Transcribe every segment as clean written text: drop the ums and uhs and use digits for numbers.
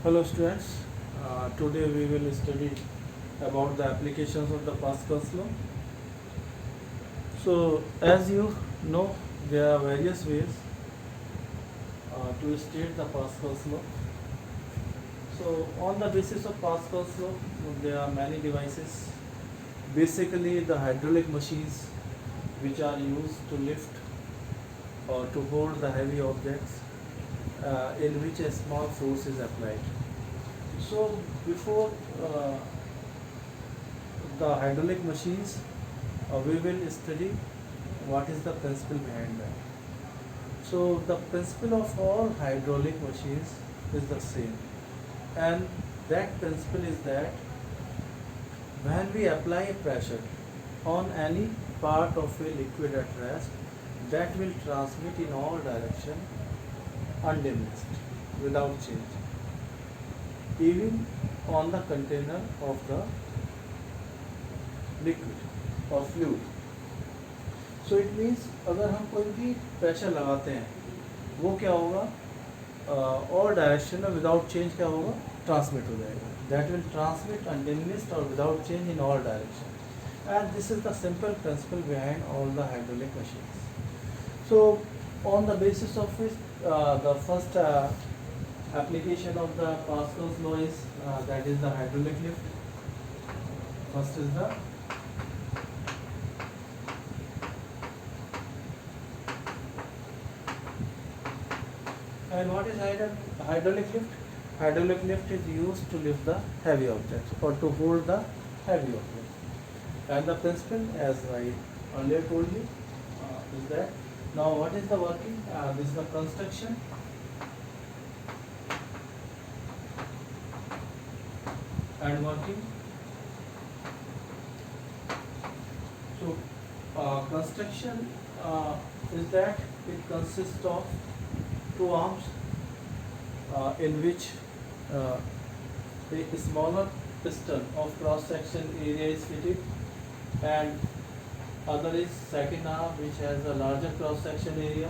Hello students, today we will study about the applications of the Pascal's law. So as you know, there are various ways to state the Pascal's law. So on the basis of Pascal's law, there are many devices. Basically the hydraulic machines which are used to lift or to hold the heavy objects in which a small force is applied. So before the hydraulic machines, we will study what is the principle behind that. So the principle of all hydraulic machines is the same, and that principle is that when we apply a pressure on any part of a liquid at rest, that will transmit in all direction undiminished without change, even on the container of the liquid or fluid. So it means अगर हम कोई भी pressure लगाते हैं वो क्या होगा, और डायरेक्शन में विदाउट चेंज क्या होगा, ट्रांसमिट हो जाएगा. दैट विल ट्रांसमिट अनडिमिनिश्ड और without change in all direction, and this is the simple principle behind all the hydraulic machines. So on the basis of the first application of the Pascal's law is that is the hydraulic lift. First is the and what is hydraulic lift? Hydraulic lift is used to lift the heavy objects or to hold the heavy objects. And the principle, as I earlier told you, is that now what is the working? This is the construction and working. So construction is that it consists of two arms in which a smaller piston of cross section area is fitted, and other is second arm which has a larger cross section area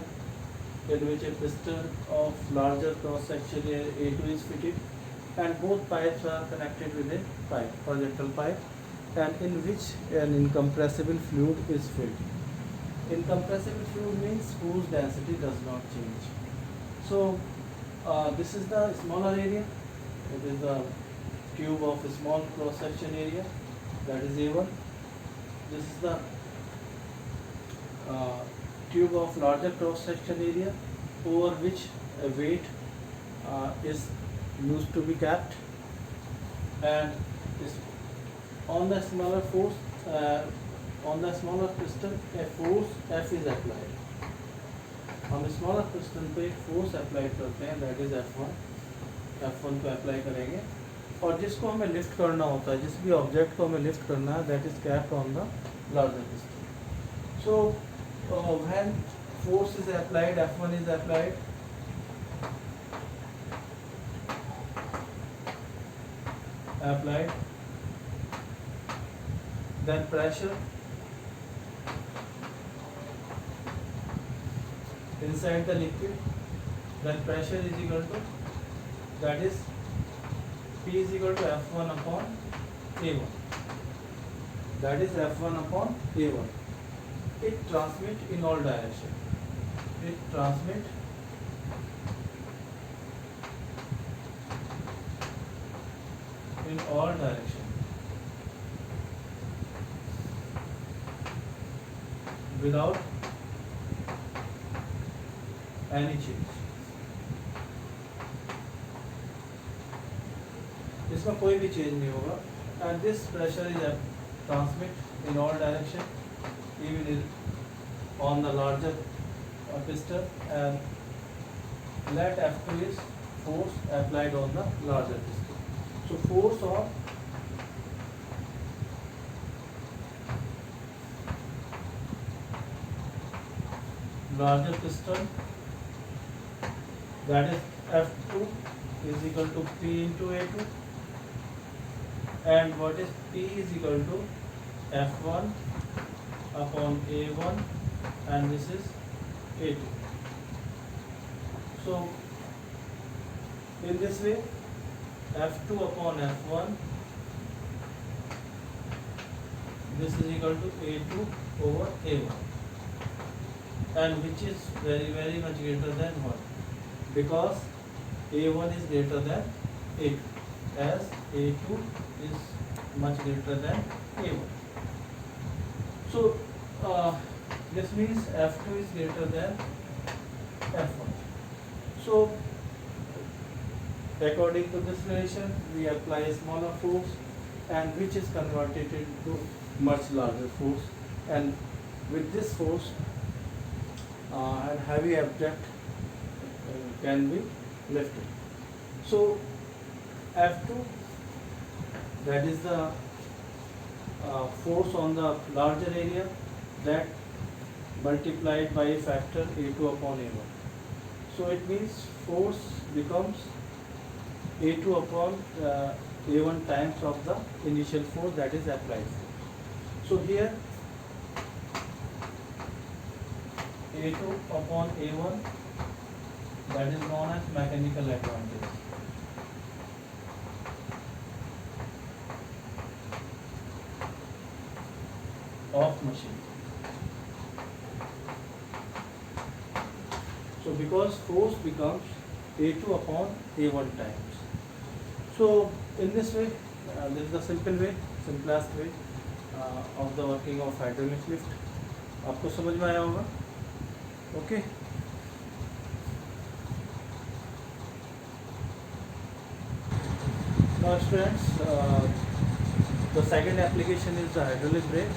in which a piston of larger cross section area A2 is fitted, and both pipes are connected with a pipe, horizontal pipe, and in which an incompressible fluid is filled. Incompressible fluid means whose density does not change. So this is the smaller area. It is the tube of a small cross section area, that is A1. This is the tube of larger cross section area over which a weight is used to be kept, and this on the smaller force on the smaller piston a force F is applied. हम smaller piston पे force apply करते हैं, that is F1 पे apply करेंगे, और जिसको हमें lift करना होता है, जिस भी ऑब्जेक्ट को हमें लिफ्ट करना है, that is capped on the larger piston. So when force is applied, F1 is applied, then pressure inside the liquid, then pressure is equal to, that is P is equal to F1 upon A1, that is F1 upon A1. It transmit in all direction, it transmit in all direction without any change. इसमें कोई भी change नहीं होगा, and this pressure is transmit in all direction, even on the larger piston, and let F2 is force applied on the larger piston. So force of larger piston, that is F2 is equal to P into A2, and what is P is equal to F1 upon A1, and this is A2. So in this way F2 upon F1, this is equal to A2 over A1, and which is very much greater than 1, because A1 is greater than A2, as A2 is much greater than A1. So this means F2 is greater than F1. So according to this relation, we apply a smaller force, and which is converted into much larger force, and with this force a heavy object can be lifted. So F2, that is the force on the larger area, that multiplied by a factor A2 upon A1. So it means force becomes A2 upon A1 times of the initial force, that is applied force. So here A2 upon A1, that is known as mechanical advantage. Of machine. So because force becomes A2 upon A1 times. So in this way, this is the simplest way of the working of hydraulic lift. आपको समझ में आया होगा? Okay. Now students, the second application is the hydraulic brake.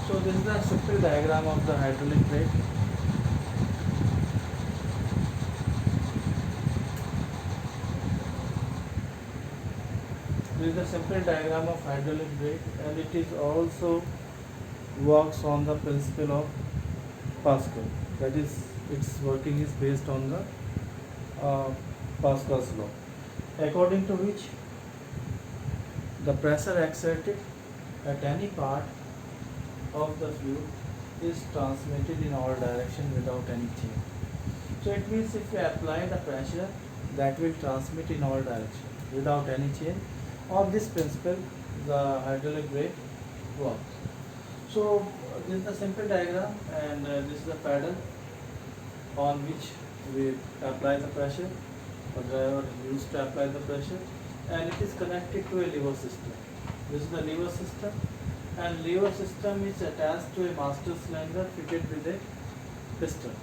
So this is a simple diagram of the hydraulic brake. This is a simple diagram of hydraulic brake, and it is also works on the principle of Pascal. That is, its working is based on the Pascal's law, according to which the pressure exerted at any part of the fluid is transmitted in all directions without any change. So it means if we apply the pressure, that will transmit in all directions without any change. On this principle, the hydraulic brake works. So this is the simple diagram, and this is the pedal on which we apply the pressure, or driver used to apply the pressure, and it is connected to a lever system. This is the lever system, and lever system is attached to a master cylinder fitted with a piston.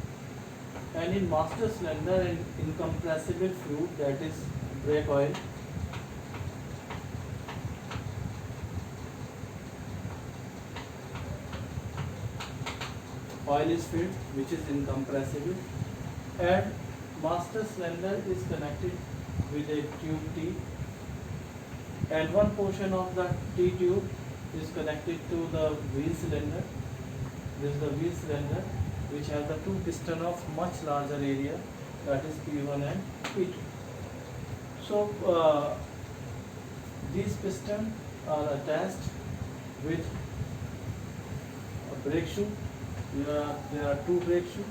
And in master cylinder, an incompressible fluid, that is brake oil, is filled, which is incompressible, and master cylinder is connected with a tube T, and one portion of the T tube is connected to the wheel cylinder. This is the wheel cylinder, which has the two pistons of much larger area, that is P1 and P2. So these pistons are attached with a brake shoe. There are two brake shoes,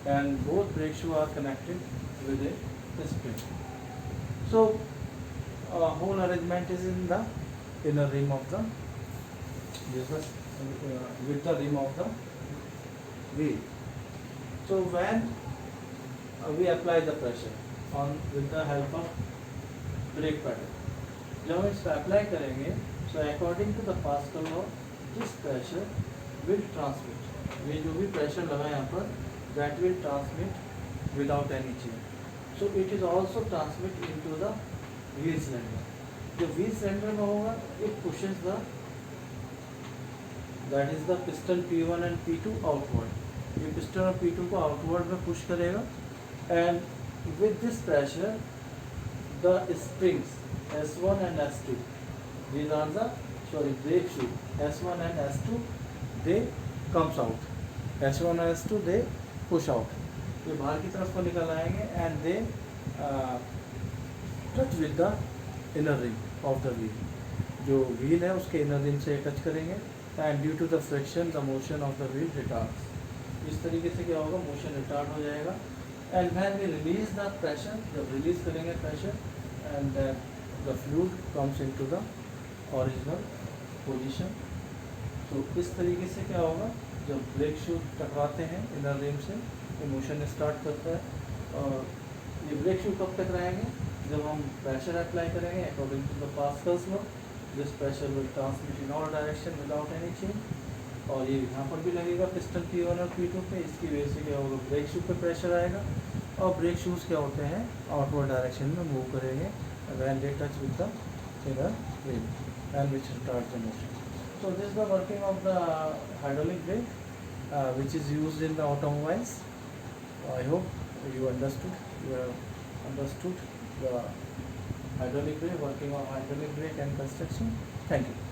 and both brake shoes are connected with a spring. So whole arrangement is in the inner rim of the with the rim of the wheel. So when we apply the pressure on with the help of brake pedal, जब हम इसको apply करेंगे, so according to the Pascal law, this pressure will transmit. ये जो भी pressure लगा यहाँ पर, that will transmit without any change. So it is also transmit into the wheel cylinder. जो wheel cylinder में होगा, it pushes the, that is the piston P1 and P2 outward. ये piston और P2 को outward में push करेगा, and with this pressure, the springs S1 and S2, these are the brake shoe, S1 and S2, they comes out. S1 and S2 they push out. ये बाहर की तरफ को निकल आएंगे, and they touch with the inner ring of the wheel. जो wheel है उसके inner ring से touch करेंगे, and due to the friction the motion of the wheel retards. इस तरीके से क्या होगा, motion retard हो जाएगा, and when we release the pressure, जब release करेंगे pressure, and then the fluid comes into the original position. तो इस तरीके से क्या होगा, जब ब्रेक शूज टकराते हैं इनर रिम से, मोशन स्टार्ट करता है। और ये ब्रेक शू कब तक रहेंगे, जब हम प्रेशर अप्लाई करेंगे according to the Pascal's law. This pressure will transmit in all direction without any change. और ये यहाँ पर भी लगेगा पिस्टन P1 और P2 पे। इसकी वजह से क्या होगा, ब्रेक शू पे प्रेशर आएगा और ब्रेक शूज़ क्या होते हैं, आउटवर्ड डायरेक्शन में मूव करेंगे when they touch with the inner rim and which start the motion. So this is the working of the hydraulic brake which is used in the automobiles. I hope you understood. You have understood the hydraulic brake, working of hydraulic brake and construction. Thank you.